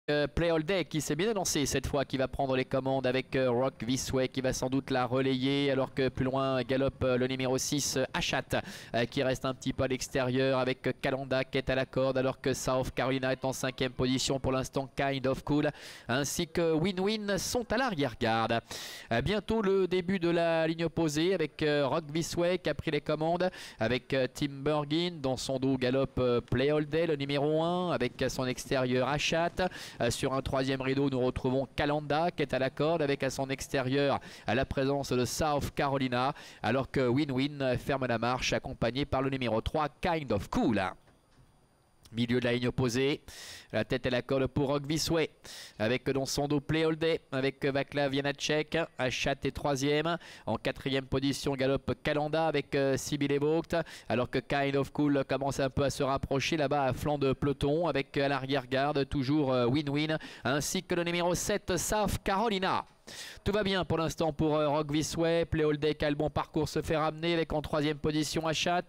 Play All Day qui s'est bien annoncé cette fois, qui va prendre les commandes avec Rock This Way qui va sans doute la relayer, alors que plus loin galope le numéro 6 Achat qui reste un petit peu à l'extérieur avec Kalanda qui est à la corde, alors que South Carolina est en 5e position pour l'instant. Kind of Cool ainsi que Win-Win sont à l'arrière-garde. Bientôt le début de la ligne opposée avec Rock This Way qui a pris les commandes avec Tim Bergin. Dans son dos galope Play All Day le numéro 1 avec à son extérieur Achat. Sur un 3e rideau, nous retrouvons Kalanda qui est à la corde avec à son extérieur à la présence de South Carolina, alors que Win-Win ferme la marche accompagné par le numéro 3 Kind of Cool. Milieu de la ligne opposée, la tête à la corde pour Rock This Way avec dans son dos Play All Day avec Vaclav Janacek. Achat est 3e. En 4e position galope Kalanda avec Sibyl Evogt, alors que Kind of Cool commence un peu à se rapprocher là-bas à flanc de peloton avec à l'arrière-garde toujours Win-Win ainsi que le numéro 7 South Carolina. Tout va bien pour l'instant pour Rock This Way. Play All Day qui a le bon parcours se fait ramener avec en 3e position Achat.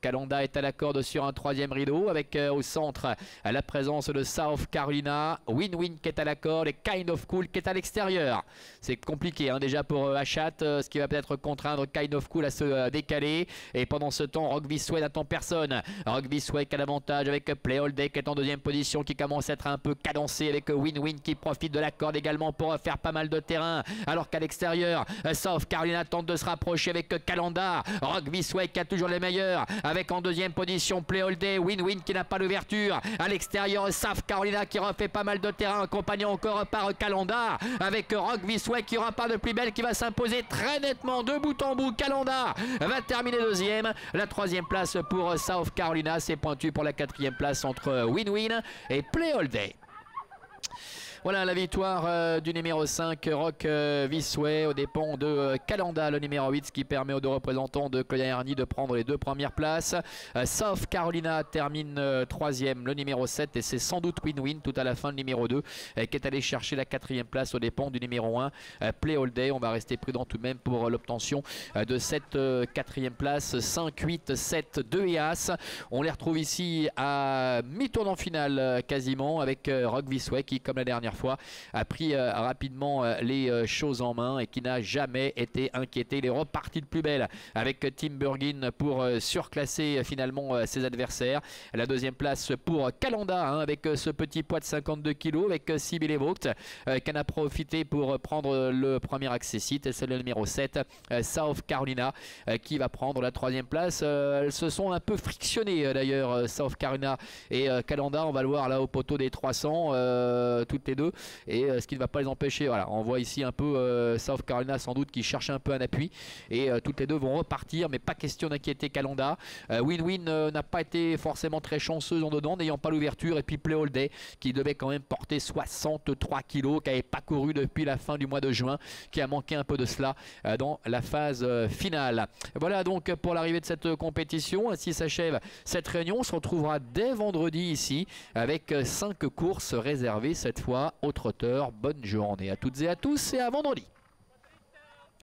Kalanda est à la corde sur un 3e rideau avec au centre à la présence de South Carolina. Win-Win qui est à la corde et Kind of Cool qui est à l'extérieur. C'est compliqué déjà pour Achat, ce qui va peut-être contraindre Kind of Cool à se décaler. Et pendant ce temps, Rock This Way n'attend personne. Rock This Way qui a l'avantage avec Play All Day qui est en 2e position, qui commence à être un peu cadencé avec Win-Win qui profite de la corde également pour faire pas mal de terrain. Alors qu'à l'extérieur, South Carolina tente de se rapprocher avec Kalanda. Rock This Way qui a toujours les meilleurs avec en 2e position Play All Day. Win-Win qui n'a pas l'ouverture. À l'extérieur, South Carolina qui refait pas mal de terrain, accompagné encore par Kalanda avec Rock This Way qui aura pas de plus belle, qui va s'imposer très nettement de bout en bout. Kalanda va terminer 2e. La 3e place pour South Carolina. C'est pointu pour la 4e place entre Win-Win et Play All Day. Voilà la victoire du numéro 5 Rock This Way aux dépens de Kalanda, le numéro 8, ce qui permet aux deux représentants de Claudia Erni de prendre les 2 premières places. South Carolina termine 3e, le numéro 7, et c'est sans doute Win-Win tout à la fin, le numéro 2 qui est allé chercher la 4e place aux dépens du numéro 1 Play All Day. On va rester prudent tout de même pour l'obtention de cette 4e place. 5, 8, 7, 2 et As. On les retrouve ici à mi-tournant final quasiment avec Rock This Way qui, comme la dernière fois, a pris rapidement les choses en main et qui n'a jamais été inquiété. Il est reparti de plus belle avec Tim Bergin pour surclasser finalement ses adversaires. La 2e place pour Kalanda avec ce petit poids de 52 kg avec Sibyl Evogt qui en a profité pour prendre le premier accessite, et c'est le numéro 7 South Carolina qui va prendre la 3e place. Elles se sont un peu frictionnées d'ailleurs, South Carolina et Kalanda. On va le voir là au poteau des 300 toutes les deux, et ce qui ne va pas les empêcher. Voilà, on voit ici un peu South Carolina sans doute qui cherche un peu un appui, et toutes les deux vont repartir, mais pas question d'inquiéter Kalanda. Win-Win n'a pas été forcément très chanceuse en dedans, n'ayant pas l'ouverture, et puis Play All Day qui devait quand même porter 63 kg, qui n'avait pas couru depuis la fin du mois de juin, qui a manqué un peu de cela dans la phase finale. Voilà donc pour l'arrivée de cette compétition. Ainsi s'achève cette réunion. On se retrouvera dès vendredi ici avec 5 courses réservées cette fois aux trotteurs. Bonne journée à toutes et à tous, et à vendredi.